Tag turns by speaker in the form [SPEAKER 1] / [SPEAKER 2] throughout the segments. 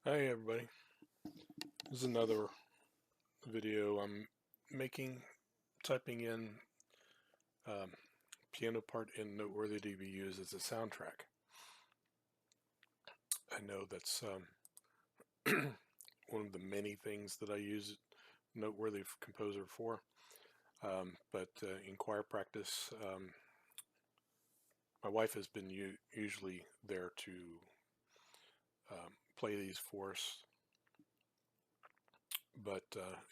[SPEAKER 1] Hi everybody, this is another video I'm making, typing in um, piano part in Noteworthy to be used as a soundtrack. I know that's one of the many things that I use Noteworthy Composer for, but in choir practice, my wife has been usually there to play these for us, but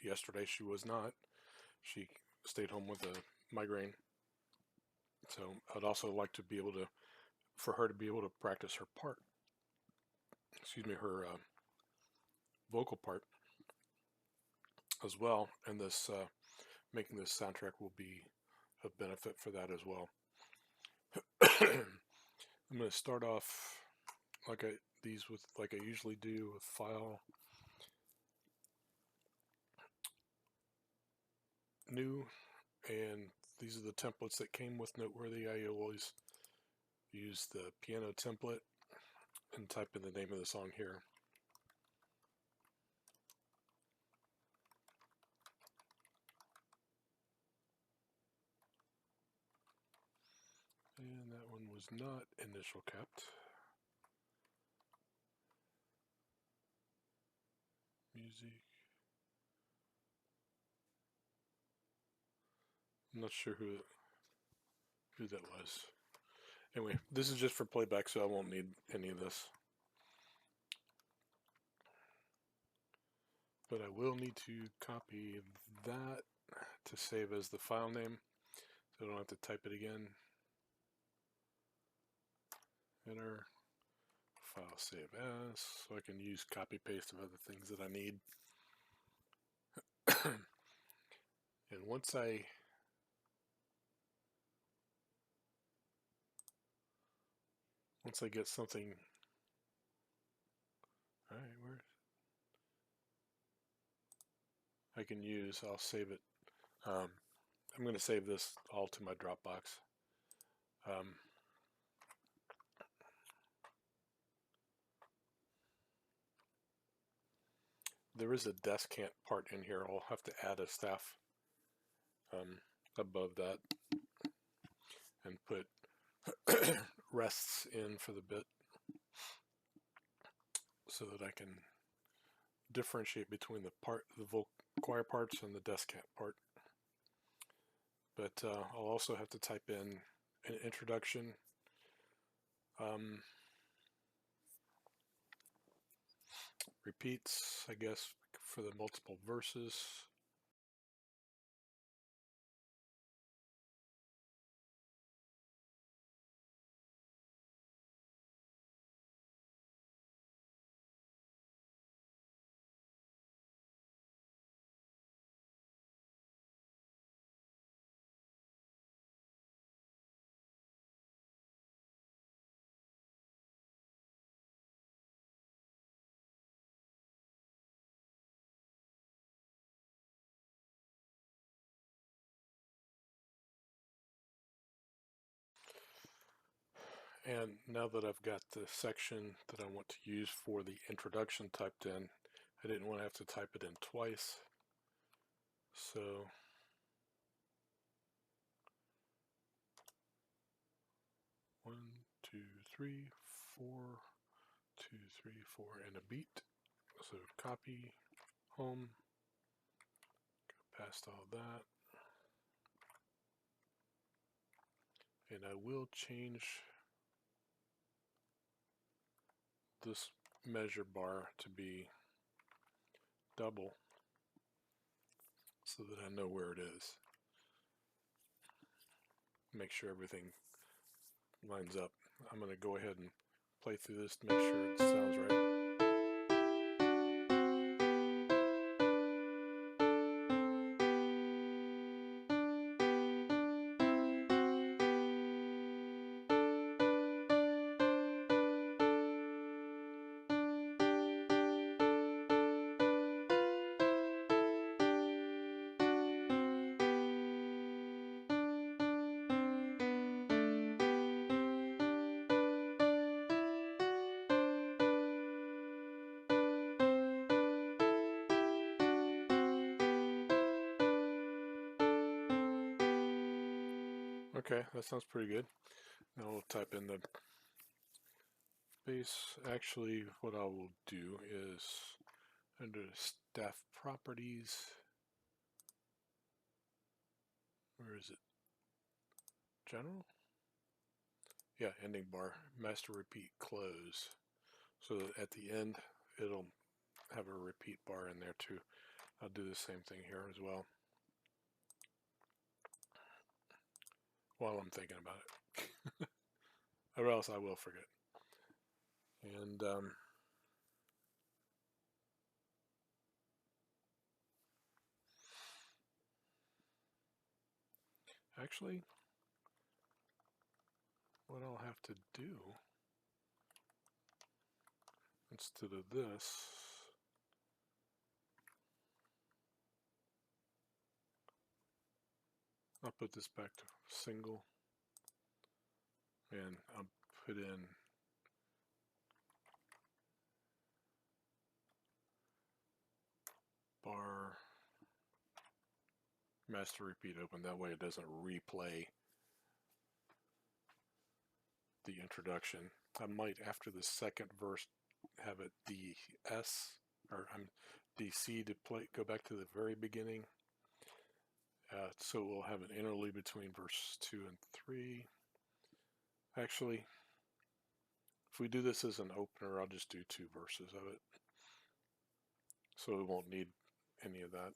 [SPEAKER 1] yesterday she was not. She stayed home with a migraine. So I'd also like to be able to, for her to be able to practice her part, her vocal part as well. And this making this soundtrack will be a benefit for that as well. I'm going to start off like I usually do with File, New, and these are the templates that came with Noteworthy. I always use the piano template and type in the name of the song here. And that one was not initial kept. Music. I'm not sure who that was. Anyway, this is just for playback, so I won't need any of this. But I will need to copy that to save as the file name, so I don't have to type it again. Enter, file save as, so I can use copy paste of other things that I need. And once I get something, all right, where I can use, I'll save it. I'm going to save this all to my Dropbox. There is a descant part in here. I'll have to add a staff above that and put rests in for the bit so that I can differentiate between the choir parts and the descant part. But I'll also have to type in an introduction. Repeats, I guess, for the multiple verses. And now that I've got the section that I want to use for the introduction typed in, I didn't want to have to type it in twice. So one, two, three, four, 2, 3, 4, and a beat. So copy, home, go past all that. And I will change this measure bar to be double so that I know where it is. Make sure everything lines up. I'm going to go ahead and play through this to make sure it sounds right. Okay, that sounds pretty good. Now we'll type in the base. Actually, what I will do is under staff properties, where is it? General? Yeah, ending bar, master repeat close. So that at the end, it'll have a repeat bar in there too. I'll do the same thing here as well while I'm thinking about it, or else I will forget. And actually, what I'll have to do instead of this, I'll put this back to single, and I'll put in bar master repeat open. That way it doesn't replay the introduction. I might, after the second verse, have it DS, or DC to go back to the very beginning. So we'll have an interlude between verse 2 and 3. Actually, if we do this as an opener, I'll just do 2 verses of it. So we won't need any of that.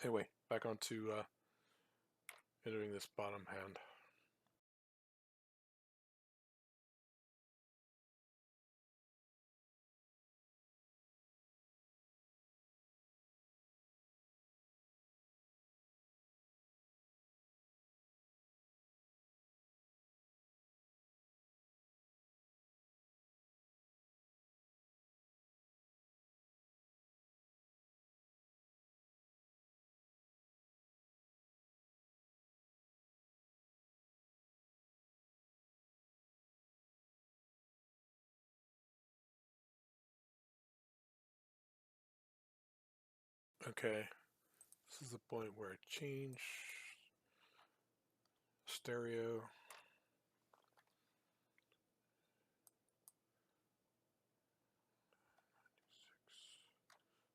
[SPEAKER 1] Anyway, back onto entering this bottom hand. Okay, this is the point where I change stereo.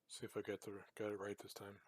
[SPEAKER 1] See if I got it right this time.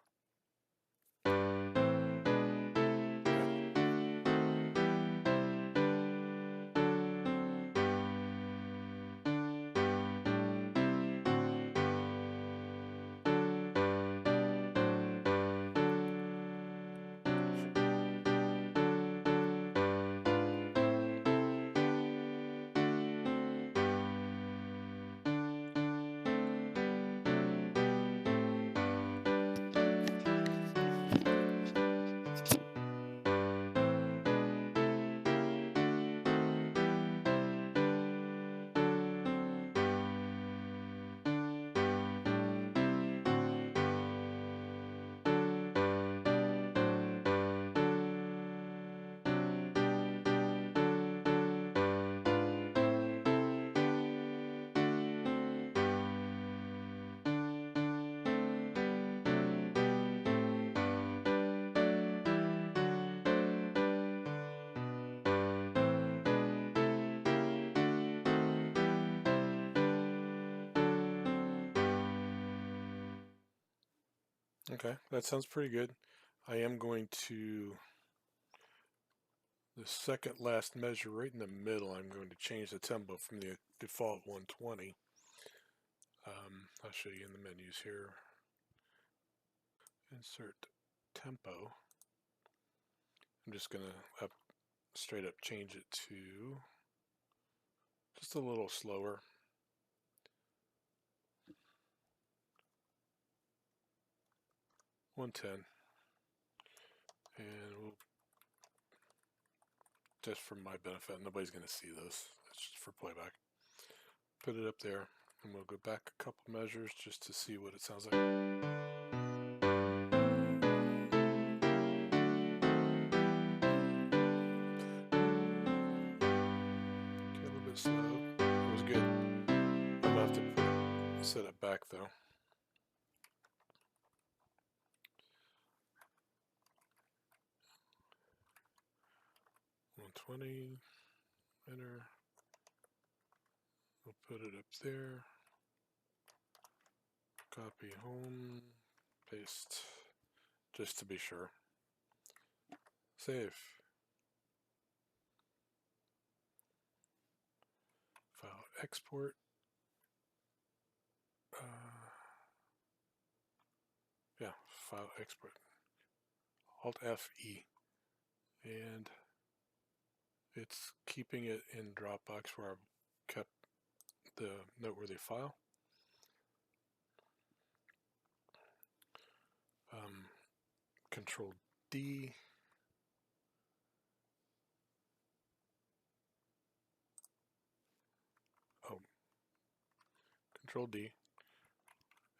[SPEAKER 1] Okay, that sounds pretty good. I am going to, the second last measure right in the middle, I'm going to change the tempo from the default 120. I'll show you in the menus here. Insert tempo. I'm just going to straight up change it to just a little slower. $110. And we'll, just for my benefit, nobody's going to see this. It's just for playback. Put it up there, and we'll go back a couple measures just to see what it sounds like. Okay, a little bit slow. It was good. I'm about to set it back though. 120, enter. We'll put it up there. Copy home, paste, just to be sure. Save. File export. Yeah, file export. Alt F-E. And it's keeping it in Dropbox where I've kept the noteworthy file. Control D. Oh, Control D.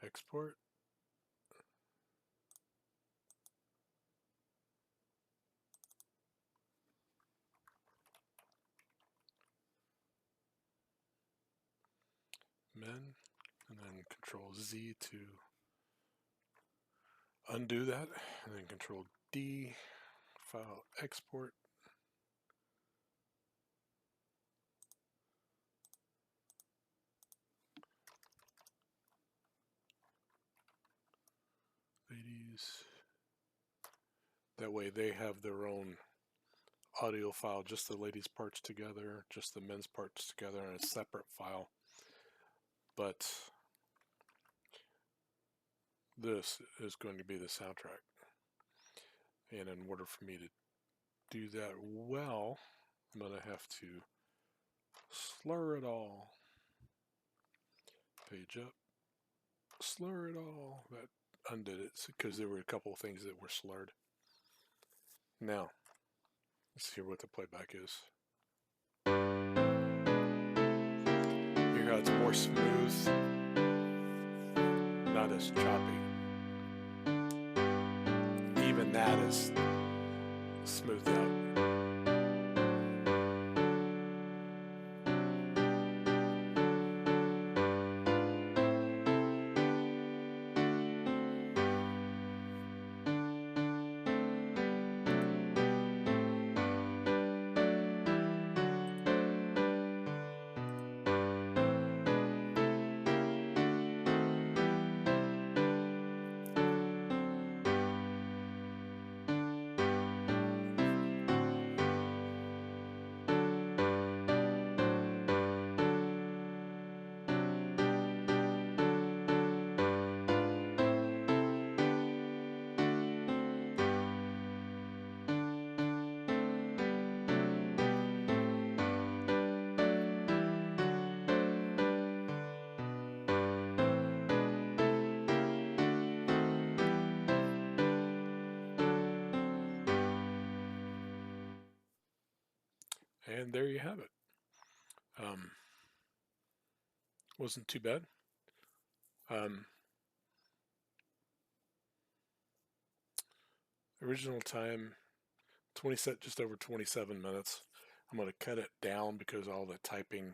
[SPEAKER 1] Export. Men, and then Control Z to undo that, and then Control D, file export. Ladies. That way they have their own audio file, just the ladies' parts together, just the men's parts together in a separate file. But this is going to be the soundtrack. And in order for me to do that well, I'm going to have to slur it all. Page up. Slur it all. That undid it because there were a couple of things that were slurred. Now, let's hear what the playback is. Hear how it's more smooth, not as choppy. Even that is smoothed out. And there you have it. Wasn't too bad. Original time, just over 27 minutes. I'm going to cut it down because all the typing.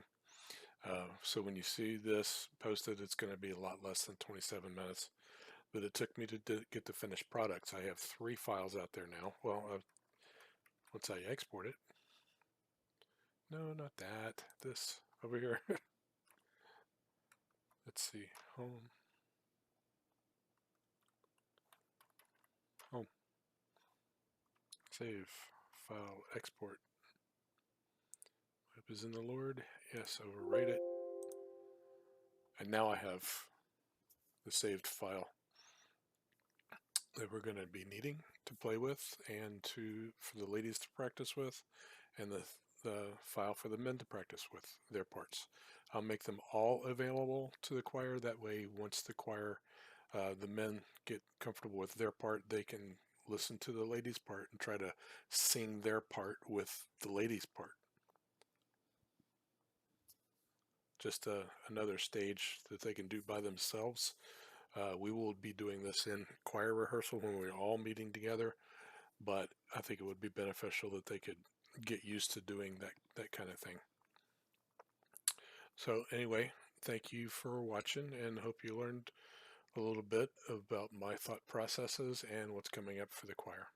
[SPEAKER 1] So when you see this posted, it's going to be a lot less than 27 minutes. But it took me to get the finished products. I have 3 files out there now. Well, once I export it. No, not that. This over here. Let's see. Home. Home. Save. File. Export. Hope is in the Lord. Yes, overwrite it. And now I have the saved file that we're going to be needing to play with and for the ladies to practice with, and the file for the men to practice with their parts. I'll make them all available to the choir. That way, once the choir, the men get comfortable with their part, they can listen to the ladies' part and try to sing their part with the ladies' part. Just another stage that they can do by themselves. We will be doing this in choir rehearsal when we're all meeting together, but I think it would be beneficial that they could get used to doing that kind of thing. So anyway, thank you for watching, and hope you learned a little bit about my thought processes and what's coming up for the choir.